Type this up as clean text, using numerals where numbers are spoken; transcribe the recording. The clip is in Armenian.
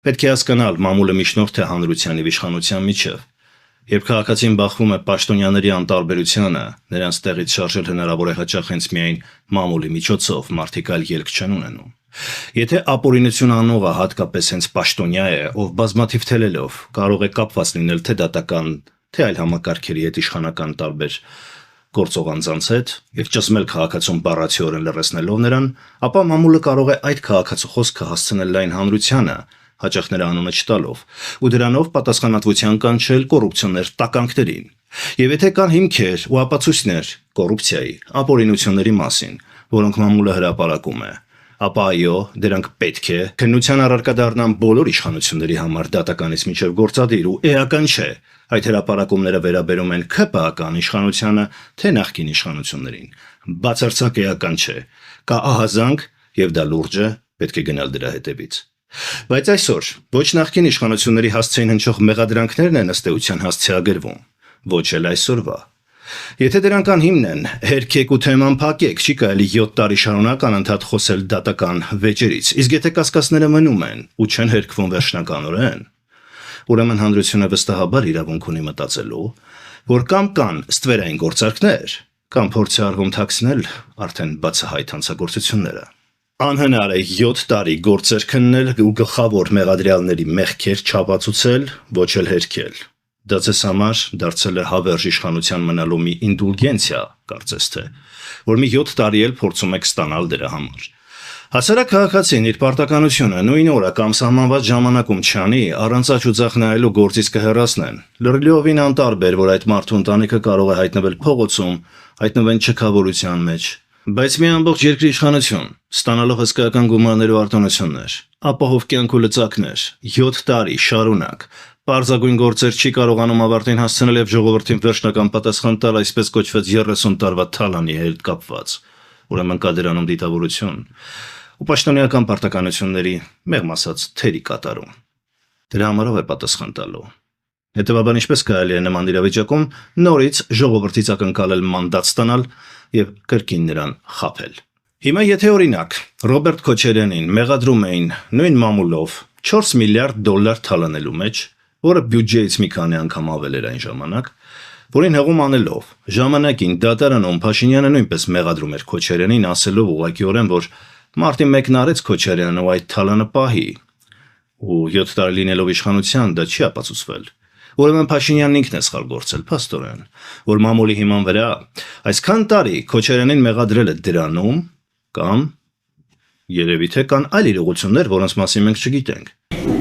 Պետք է հասկանալ մամուլը միջնորդ է հանրության և իշխանության միջև։ Երբ քաղաքացին բախվում է պաշտոնյաների անտարբերությանը, նրանց տեղից շարժել հնարավոր է հաճախ հենց միայն մամուլի միջոցով, մարդիկ այլ ելք չեն ունենում։ Եթե ապօրինություն անողը հատկապես հենց պաշտոնյա է, ով բազմաթիվ թելելով կարող է կապված լինել թե դատական, թե այլ համակարգերի հետ իշխանական տարբեր գործող անձանց հետ և ճզմել քաղաքացուն բառացիորեն լռեցնելով նրան, ապա մամուլը կարող է այդ քաղաքացու խոսքը հասցնել լայն հանրությանը, հաճախ նրա անունը չտալով, ու դրանով պատասխանատվության կանչել կոռուպցիոներ տականքներին։ Եվ եթե կան հիմքեր ու ապացույցներ կոռուպցիայի, ապօրինությունների մասին, որոնք մամուլը հրապարակում է, ապա այո, դրանք պետք է քննության առարկա դառնան բոլոր իշխանությունների համար դատականից մինչև գործադիր ու էական չէ, այդ հրապարակումները վերաբերում են ՔՊԱ-կան իշխանությանը, թե նախկին իշխանություններին, բացարձակ էական չէ, կա ահազանգ և դա լուրջ է, պետք է գնալ դրա հետևից։ Բայց այսօր ոչ նախկին իշխանությունների հասցեին հնչող մեղադրանքներն են ըստ էության հասցեագրվում, ոչ էլ այսօրվա։ Եթե դրանք անհիմն են, հերքեք ու թեման փակեք, չի կարելի 7 տարի շարունակ անընդհատ խոսել դատական վեճերից, իսկ եթե կասկածները մնում են ու չեն հերքվում վերջնականորեն, ուրեմն հանրությունը վստահաբար իրավունք ունի մտածելու, որ կամ կան ստվերային գործարքներ, կամ փորձ է արվում թաքցնել արդեն բացահայտ հանցագործությունները։ Անհնար է 7 տարի գործեր քննել ու գլխավոր մեղադրյալների մեղքեր չապացուցել, ոչ էլ հերքել։ Դա ձեզ համար դարձել է հավերժ իշխանության մնալու մի ինդուլգենցիա, կարծես թե, որ մի 7 տարի էլ փորձում եք ստանալ դրա համար։ Հասարակ քաղաքացին իր պարտականությունը նույն օրը կամ սահմանված ժամանակում չանի, առանց աջ ու ձախ նայելու գործից կհեռացնեն։ Լրիլովին անտարբեր, որ այդ մարդու ընտանիքը կարող է հայտնվել փողոցում, հայտնվեն չքավորության մեջ։ Բայց մի ամբողջ երկրի իշխանություն, ստանալով հսկայական գումարներ ու արտոնություններ, ապահով կյանք ու լծակներ, 7 տարի շարունակ, պարզագույն գործեր չի կարողանում ավարտին հասցնել և ժողովրդին վերջնական պատասխան տալ այսպես կոչված 30 տարվա թալանի հետ կապված, ուրեմն կա դրանում դիտավորություն ու պաշտոնեական պարտականությունների, մեղմ ասած, թերի կատարում։ Դրա համարով է պատասխան տալու։ Հետևաբար ինչպես կարելի է նման իրավիճակում նորից ժողովրդից ակնկալել մանդատ ստանալ և կրկին նրան խաբել։ Հիմա եթե օրինակ Ռոբերտ Քոչարյանին մեղադրում էին նույն մամուլով 4 միլիարդ դոլար թալանելու մեջ, որը բյուջեից մի քանի անգամ ավել էր այն ժամանակ, որին հեղում անելով, ժամանակին դատարանում Փաշինյանը նույնպես մեղադրում էր Քոչարյանին, ասելով ուղղակիորեն, որ մարտի 1-ն արեց Քոչարյանը ու այդ թալանը պահի, ու 7 տարի լինելով իշխանության դա չի ապացուցվել։ Ուրեմն Փաշինյանն ինքն է սխալ գործել, փաստորեն, որ մամուլի հիման վրա այսքան տարի Քոչարյանին մեղադրել է դրանում, կամ երևի թե կան այլ իրողություններ, որոնց մասին մենք չգիտենք։